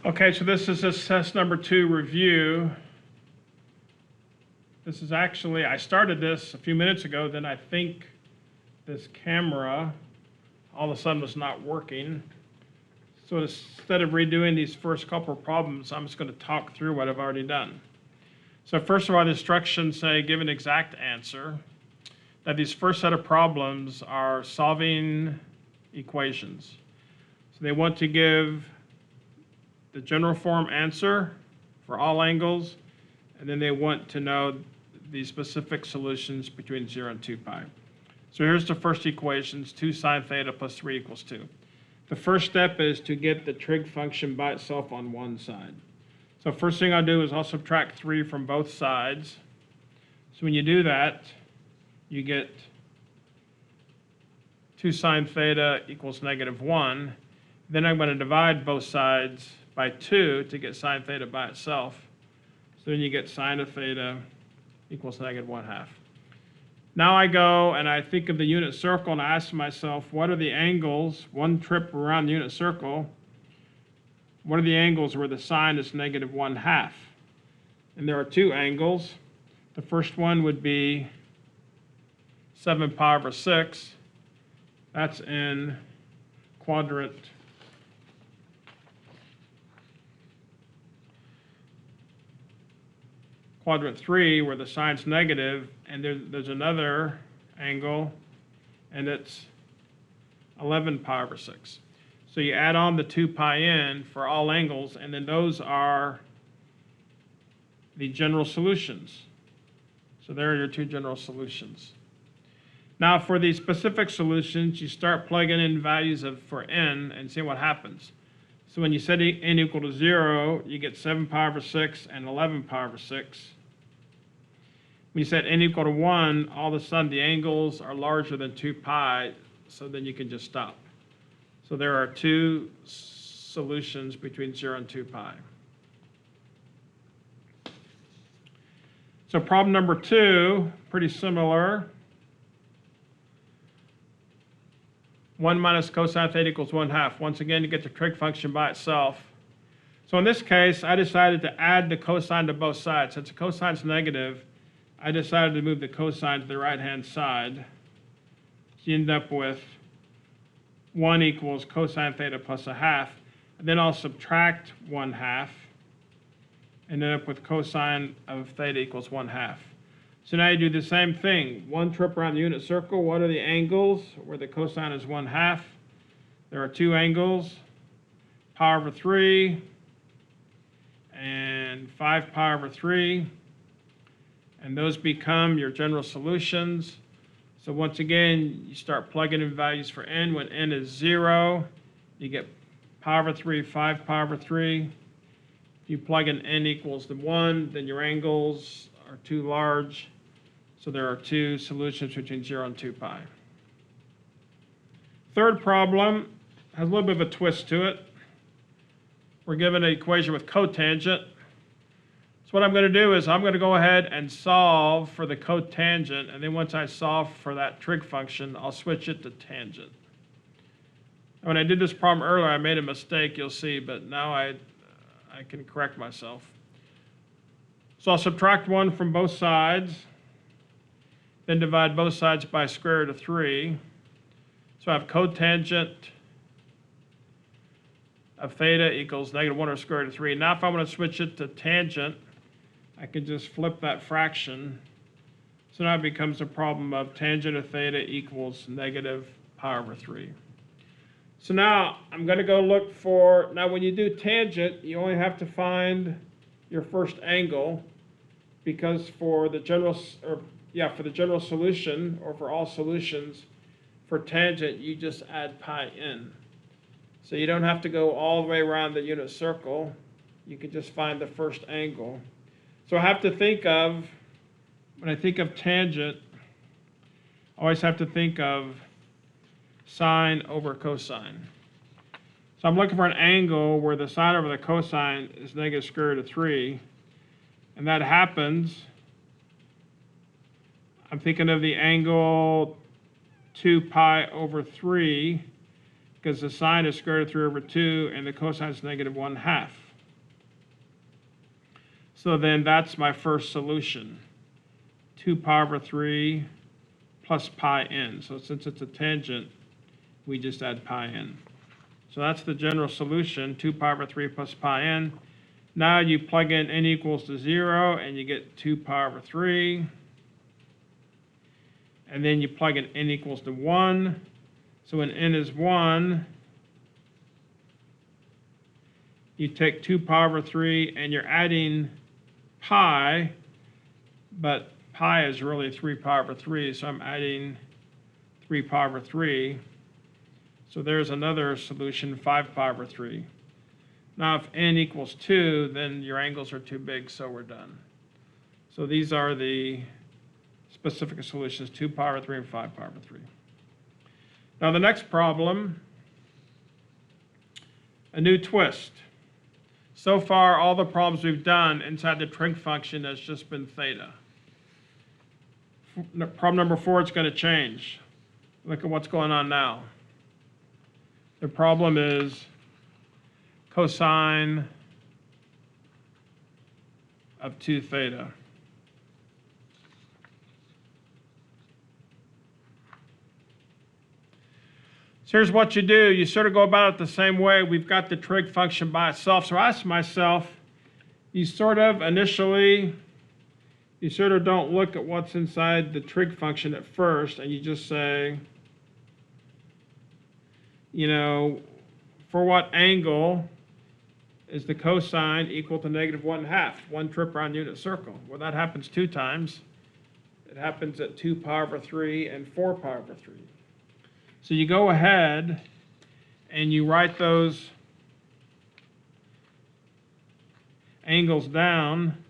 Okay, so this is this test number 2 review. This is actually, I started this a few minutes ago, then I think this camera all of a sudden was not working. So instead of redoing these first couple of problems, I'm just going to talk through what I've already done. So first of all, the instructions say give an exact answer. That these first set of problems are solving equations. So they want to give the general form answer for all angles, and then they want to know the specific solutions between 0 and 2 pi. So here's the first equations, 2 sine theta plus 3 equals 2. The first step is to get the trig function by itself on one side. So first thing I'll do is I'll subtract 3 from both sides. So when you do that, you get 2 sine theta equals -1. Then I'm going to divide both sides by 2 to get sine theta by itself. So then you get sine of theta equals -1/2. Now I go and I think of the unit circle and I ask myself, what are the angles, one trip around the unit circle, what are the angles where the sine is -1/2? And there are 2 angles. The first one would be 7 pi over 6. That's in quadrant 3, where the sine's negative, and there's another angle, and it's 11 pi over 6. So you add on the 2 pi in for all angles, and then those are the general solutions. So there are your 2 general solutions. Now for the specific solutions, you start plugging in values for n and see what happens. So when you set n equal to 0, you get 7 pi over 6 and 11 pi over 6. When you set n equal to 1, all of a sudden the angles are larger than 2 pi, so then you can just stop. So there are 2 solutions between 0 and 2 pi. So problem number 2, pretty similar. 1 minus cosine theta equals 1/2. Once again, you get the trig function by itself. So in this case, I decided to add the cosine to both sides. Since the cosine's negative, I decided to move the cosine to the right-hand side. So you end up with 1 equals cosine theta plus 1/2. And then I'll subtract 1/2 and end up with cosine of theta equals 1/2. So now you do the same thing. One trip around the unit circle. What are the angles where the cosine is 1/2? There are 2 angles, pi over 3 and 5 pi over 3. And those become your general solutions. So once again, you start plugging in values for n. When n is 0, you get pi over 3, 5 pi over 3. If you plug in n equals to 1, then your angles are too large. So there are 2 solutions between 0 and 2 pi. Third problem has a little bit of a twist to it. We're given an equation with cotangent. So what I'm going to do is I'm going to go ahead and solve for the cotangent, and then once I solve for that trig function, I'll switch it to tangent. When I did this problem earlier, I made a mistake, you'll see, but now I can correct myself. So I'll subtract 1 from both sides, then divide both sides by square root of 3. So I have cotangent of theta equals -1 over square root of 3. Now if I want to switch it to tangent, I can just flip that fraction. So now it becomes a problem of tangent of theta equals -pi over 3. So now I'm going to go look for, now when you do tangent, you only have to find your first angle, because for the general solution, or for all solutions, for tangent, you just add pi in. So you don't have to go all the way around the unit circle. You can just find the first angle. So I have to think of, when I think of tangent, I always have to think of sine over cosine. So I'm looking for an angle where the sine over the cosine is negative square root of 3. And that happens, I'm thinking of the angle 2 pi over 3, because the sine is square root of 3 over 2, and the cosine is -1/2. So then that's my first solution. 2 pi over 3 plus pi n. So since it's a tangent, we just add pi n. So that's the general solution, 2 pi over 3 plus pi n. Now you plug in n equals to 0, and you get 2 pi over 3. And then you plug in n equals to 1. So when n is 1, you take 2 pi over 3, and you're adding pi, but pi is really 3 pi over 3, so I'm adding 3 pi over 3. So there's another solution, 5 pi over 3. Now if n equals 2, then your angles are too big, so we're done. So these are the specific solutions, 2 pi over 3 and 5 pi over 3. Now the next problem, a new twist. So far, all the problems we've done inside the trig function has just been theta. Problem number 4 is going to change. Look at what's going on now. The problem is cosine of 2 theta. So here's what you do. You sort of go about it the same way. We've got the trig function by itself. So I ask myself, you sort of don't look at what's inside the trig function at first, and you just say, for what angle is the cosine equal to negative 1/2? One trip around unit circle. Well, that happens 2 times. It happens at 2 pi over 3 and 4 pi over 3. So you go ahead and you write those angles down,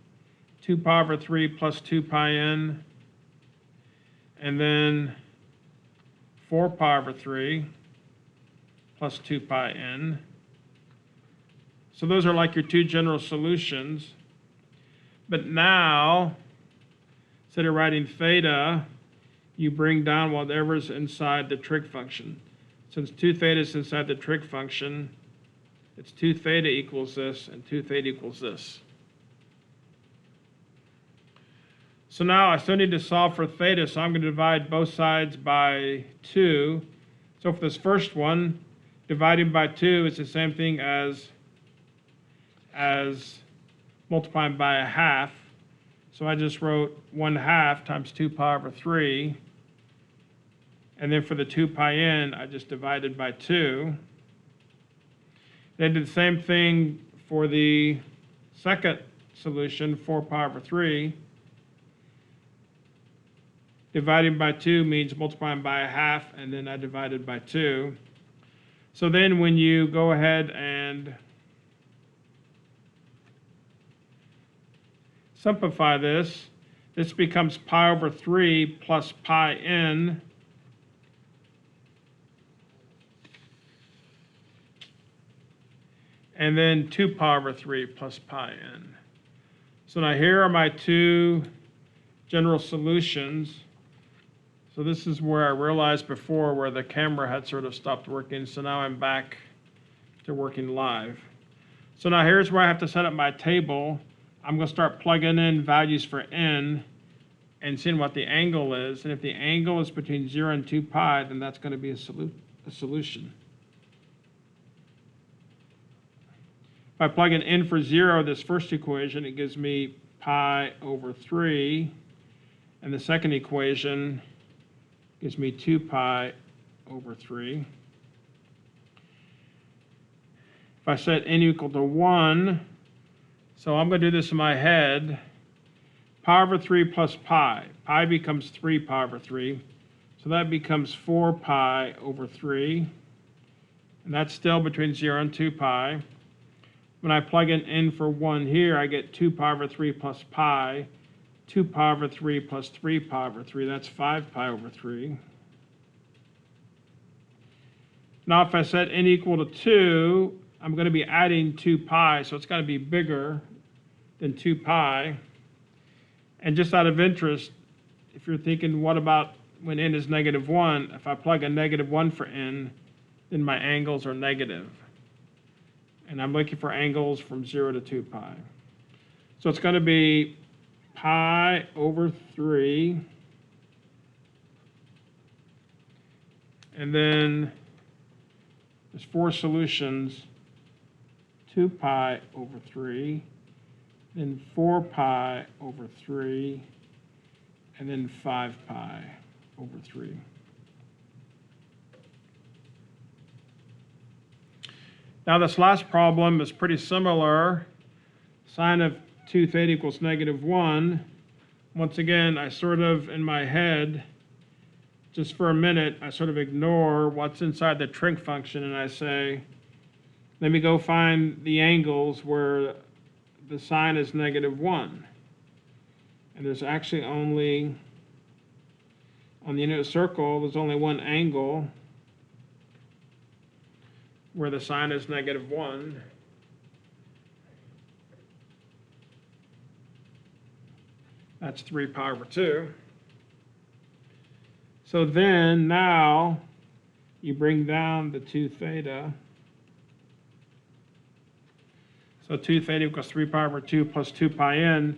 2 pi over 3 plus 2 pi n, and then 4 pi over 3 plus 2 pi n. So those are like your 2 general solutions. But now, instead of writing theta, you bring down whatever's inside the trig function. Since 2 theta is inside the trig function, it's 2 theta equals this, and 2 theta equals this. So now I still need to solve for theta, so I'm going to divide both sides by 2. So for this first one, dividing by 2 is the same thing as multiplying by 1/2. So I just wrote 1/2 times 2 pi over 3. And then for the 2 pi n, I just divided by 2. Then did the same thing for the second solution, 4 pi over 3. Dividing by 2 means multiplying by 1/2, and then I divided by 2. So then when you go ahead and simplify this, this becomes pi over 3 plus pi n. And then 2 pi over 3 plus pi n. So now here are my 2 general solutions. So this is where I realized before where the camera had sort of stopped working. So now I'm back to working live. So now here's where I have to set up my table. I'm going to start plugging in values for n and seeing what the angle is. And if the angle is between 0 and 2 pi, then that's going to be a solution. If I plug in n for 0, this first equation, it gives me pi over 3. And the second equation gives me 2 pi over 3. If I set n equal to 1, so I'm going to do this in my head, pi over 3 plus pi. Pi becomes 3 pi over 3. So that becomes 4 pi over 3. And that's still between 0 and 2 pi. When I plug in n for 1 here, I get 2 pi over 3 plus pi. 2 pi over 3 plus 3 pi over 3. That's 5 pi over 3. Now if I set n equal to 2, I'm going to be adding 2 pi, so it's got to be bigger than 2 pi. And just out of interest, if you're thinking, what about when n is -1? If I plug a -1 for n, then my angles are negative. And I'm looking for angles from 0 to 2 pi. So it's going to be pi over 3. And then there's 4 solutions, 2 pi over 3, then 4 pi over 3, and then 5 pi over 3. Now this last problem is pretty similar. Sine of 2 theta equals -1. Once again, I sort of, in my head, just for a minute, I sort of ignore what's inside the trig function and I say, let me go find the angles where the sine is -1. And there's actually only, on the unit circle, there's only one angle where the sine is -1. That's 3 pi over 2. So then now you bring down the 2 theta. So 2 theta equals 3 pi over 2 plus 2 pi n.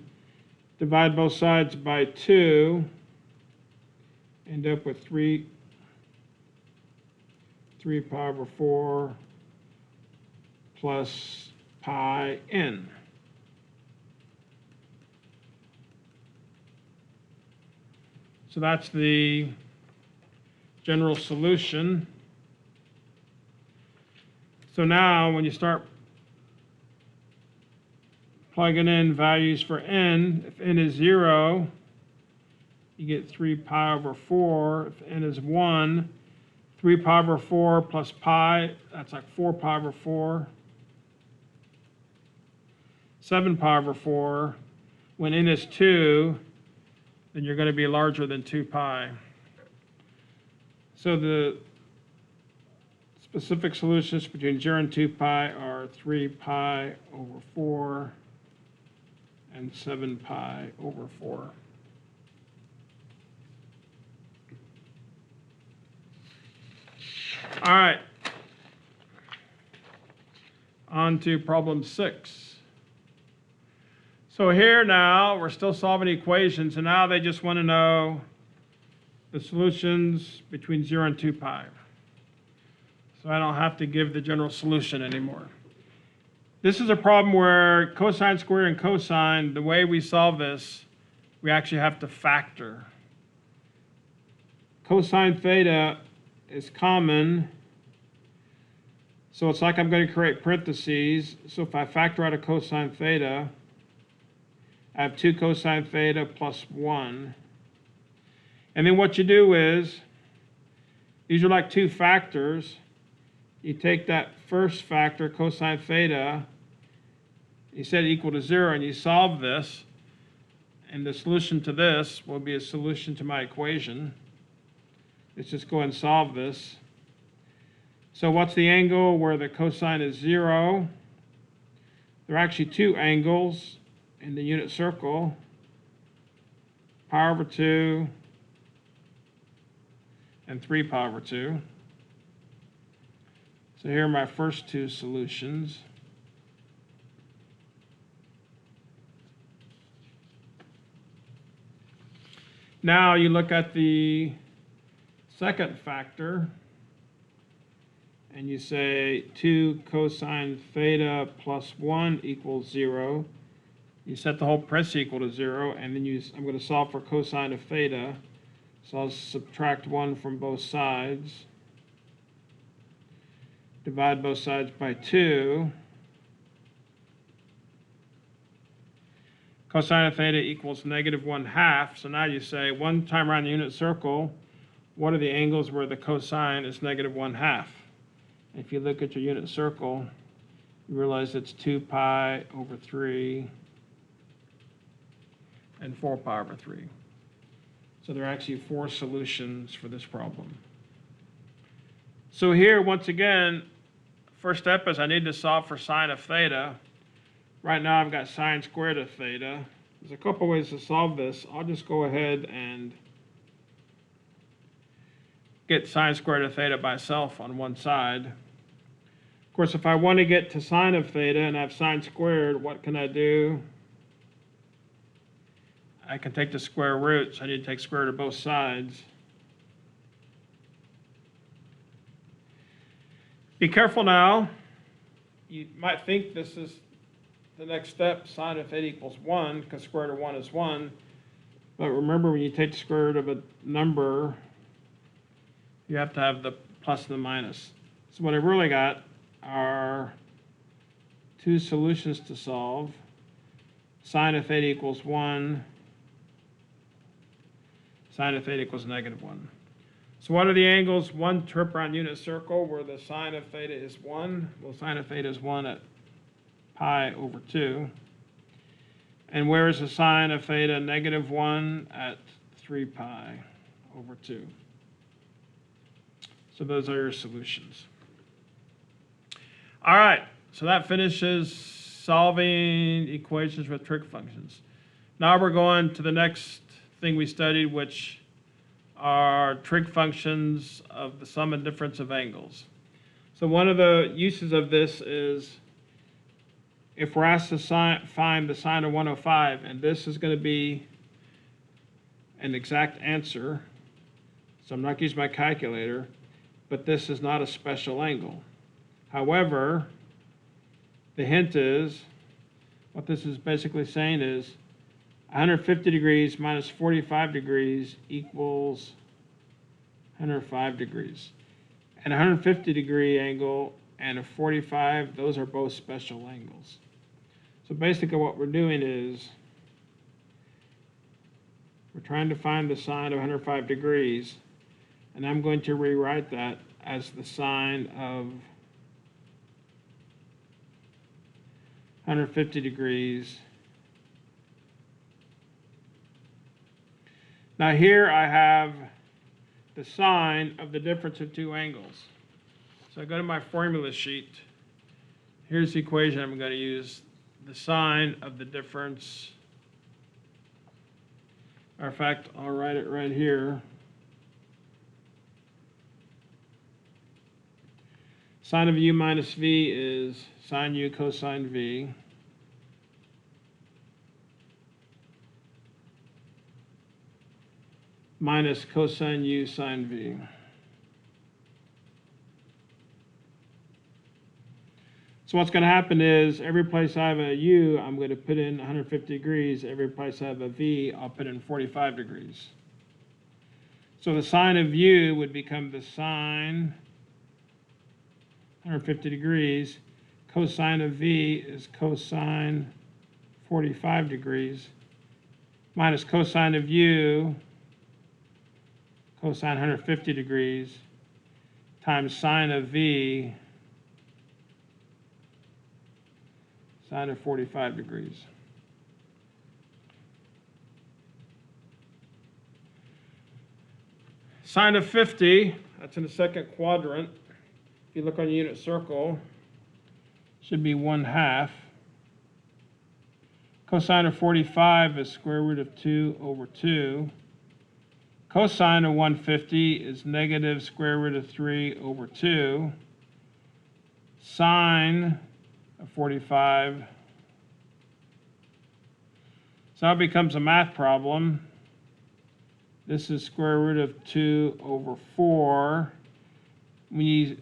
Divide both sides by 2. End up with 3 pi over 4 plus pi n. So that's the general solution. So now when you start plugging in values for n, if n is 0, you get 3 pi over 4. If n is 1, 3 pi over 4 plus pi, that's like 4 pi over 4. 7 pi over 4. When n is 2, then you're going to be larger than 2 pi. So the specific solutions between 0 and 2 pi are 3 pi over 4 and 7 pi over 4. All right. On to problem 6. So here now, we're still solving equations, and now they just want to know the solutions between 0 and 2 pi. So I don't have to give the general solution anymore. This is a problem where cosine square and cosine, the way we solve this, we actually have to factor. Cosine theta is common, so it's like I'm going to create parentheses. So if I factor out a cosine theta, I have 2 cosine theta plus 1. And then what you do is, these are like 2 factors. You take that first factor, cosine theta, you set it equal to 0, and you solve this. And the solution to this will be a solution to my equation. Let's just go and solve this. So what's the angle where the cosine is 0? There are actually 2 angles in the unit circle, pi over 2 and 3 pi over 2. So here are my first 2 solutions. Now you look at the second factor and you say 2 cosine theta plus 1 equals 0. You set the whole parenthesis equal to 0, and then I'm going to solve for cosine of theta. So I'll subtract 1 from both sides. Divide both sides by 2. Cosine of theta equals -1/2. So now you say, one time around the unit circle, what are the angles where the cosine is -1/2? If you look at your unit circle, you realize it's 2 pi over 3 and 4 pi over 3. So there are actually 4 solutions for this problem. So here, once again, first step is I need to solve for sine of theta. Right now I've got sine squared of theta. There's a couple ways to solve this. I'll just go ahead and get sine squared of theta by itself on one side. Of course, if I want to get to sine of theta and I have sine squared, what can I do? I can take the square root, so I need to take square root of both sides. Be careful now. You might think this is the next step, sine of theta equals 1, because square root of 1 is 1. But remember, when you take the square root of a number, you have to have the plus and the minus. So what I really got are two solutions to solve. Sine of theta equals 1. Sine of theta equals -1. So what are the angles? One trip around unit circle where the sine of theta is 1. Well, sine of theta is 1 at pi over 2. And where is the sine of theta -1 at 3 pi over 2? So those are your solutions. All right, so that finishes solving equations with trig functions. Now we're going to the next thing we studied, which are trig functions of the sum and difference of angles. So one of the uses of this is if we're asked to find the sine of 105, and this is going to be an exact answer, so I'm not going to use my calculator, but this is not a special angle. However, the hint is, what this is basically saying is 150 degrees minus 45 degrees equals 105 degrees. And a 150 degree angle and a 45, those are both special angles. So basically what we're doing is we're trying to find the sine of 105 degrees, and I'm going to rewrite that as the sine of 150 degrees. Now here I have the sine of the difference of two angles. So I go to my formula sheet. Here's the equation I'm going to use. The sine of the difference. Or in fact, I'll write it right here. Sine of u minus v is sine u cosine v. Minus cosine u sine v. So what's going to happen is every place I have a u, I'm going to put in 150 degrees. Every place I have a v, I'll put in 45 degrees. So the sine of u would become the sine 150 degrees. Cosine of v is cosine 45 degrees minus cosine of u, cosine 150 degrees, times sine of v, sine of 45 degrees. Sine of 50, that's in the second quadrant. If you look on the unit circle, should be 1/2. Cosine of 45 is square root of 2 over 2. Cosine of 150 is negative square root of 3 over 2. Sine of 45. So now it becomes a math problem. This is square root of 2 over 4. When you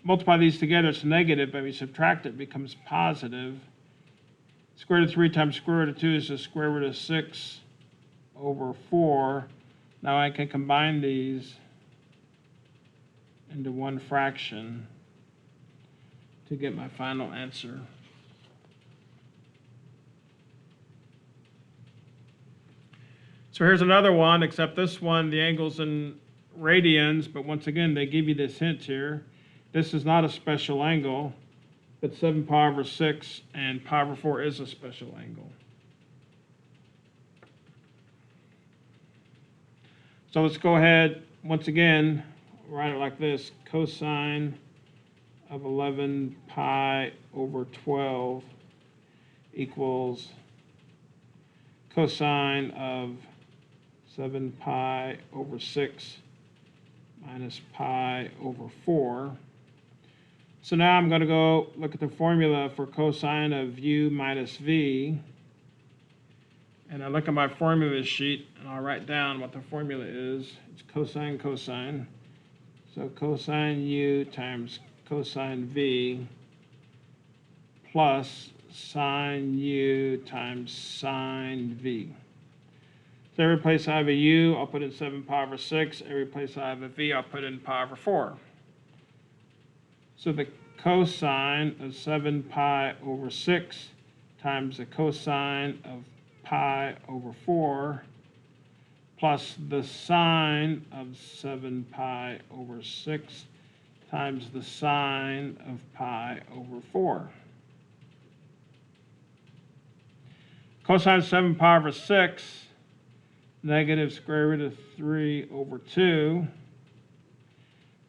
multiply these together, it's negative, but when you subtract it, it becomes positive. Square root of 3 times square root of 2 is the square root of 6 over 4. Now I can combine these into one fraction to get my final answer. So here's another one, except this one, the angle's in radians, but once again, they give you this hint here. This is not a special angle, but 7 pi over 6 and pi over 4 is a special angle. So let's go ahead, once again, write it like this. Cosine of 11 pi over 12 equals cosine of 7 pi over 6 minus pi over 4. So now I'm going to go look at the formula for cosine of u minus v. and I look at my formula sheet, and I'll write down what the formula is. It's cosine, cosine. So cosine U times cosine V plus sine U times sine V. So every place I have a U, I'll put in 7 pi over 6. Every place I have a V, I'll put in pi over 4. So the cosine of 7 pi over 6 times the cosine of pi over 4 plus the sine of 7 pi over 6 times the sine of pi over 4. Cosine of 7 pi over 6, negative square root of 3 over 2.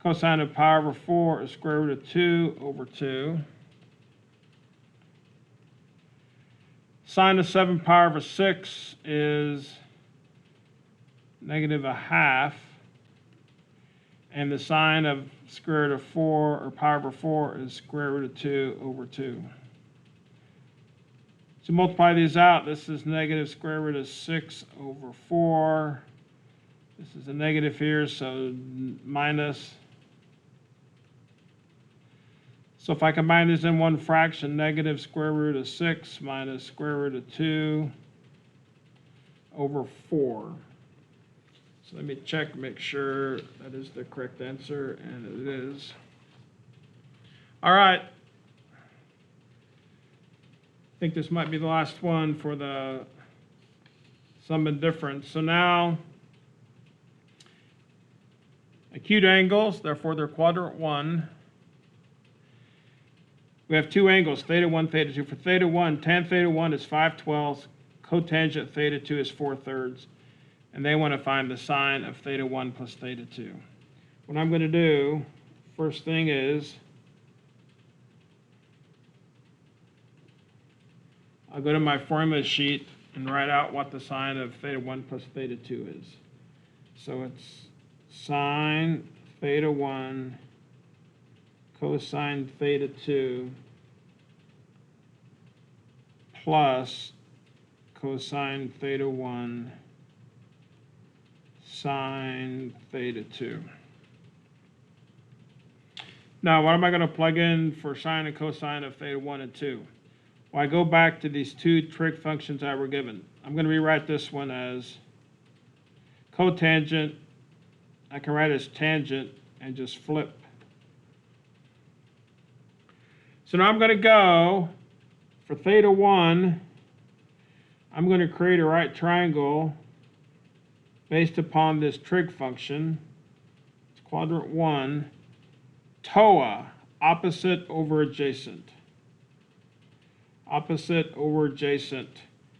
Cosine of pi over 4 is square root of 2 over 2. Sine of 7 pi over 6 is negative a half. And the sine of square root of 4, or pi over 4, is square root of 2 over 2. So multiply these out. This is negative square root of 6 over 4. This is a negative here, so minus. So if I combine these in one fraction, negative square root of 6 minus square root of 2 over 4. So let me check, make sure that is the correct answer, and it is. All right. I think this might be the last one for the sum and difference. So now, acute angles, therefore they're quadrant 1. We have two angles, theta 1, theta 2. For theta 1, tan theta 1 is 5/12, cotangent theta 2 is 4/3. And they want to find the sine of theta 1 plus theta 2. What I'm going to do, first thing is, I'll go to my formula sheet and write out what the sine of theta 1 plus theta 2 is. So it's sine theta 1 cosine theta 2 plus cosine theta 1 sine theta 2. Now, what am I going to plug in for sine and cosine of theta 1 and 2? Well, I go back to these two trig functions that were given. I'm going to rewrite this one as cotangent. I can write it as tangent and just flip. So now I'm going to go, for theta 1, I'm going to create a right triangle based upon this trig function. It's quadrant 1, TOA, opposite over adjacent. Opposite over adjacent.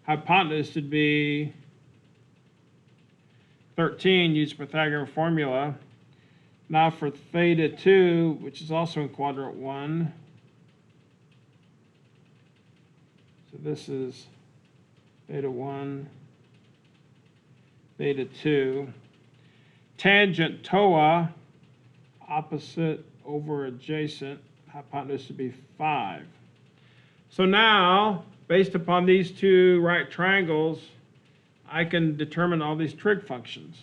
Hypotenuse would be 13, use Pythagorean formula. Now for theta 2, which is also in quadrant 1, so this is theta 1, theta 2. Tangent TOA, opposite over adjacent, hypotenuse would be 5. So now, based upon these two right triangles, I can determine all these trig functions.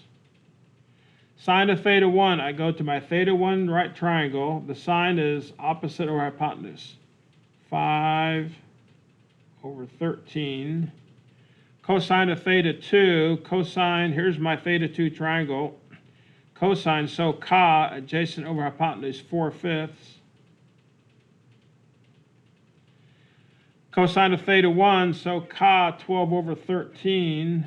Sine of theta 1, I go to my theta 1 right triangle. The sine is opposite over hypotenuse. 5 over 13. Cosine of theta 2, cosine, here's my theta 2 triangle. Cosine, so ca, adjacent over hypotenuse, 4/5. Cosine of theta 1, so ca, 12 over 13.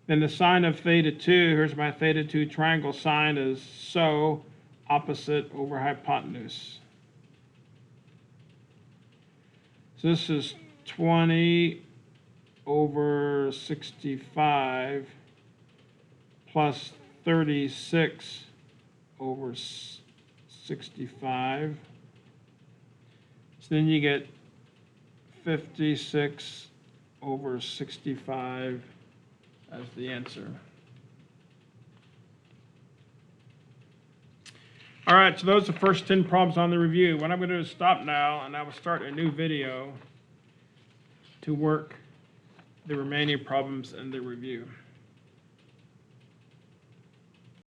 Then the sine of theta 2, here's my theta 2 triangle, sine is so, opposite over hypotenuse. So this is 20 over 65 plus 36 over 65. So then you get 56 over 65 as the answer. All right, so those are the first 10 problems on the review. What I'm going to do is stop now, and I will start a new video to work the remaining problems in the review.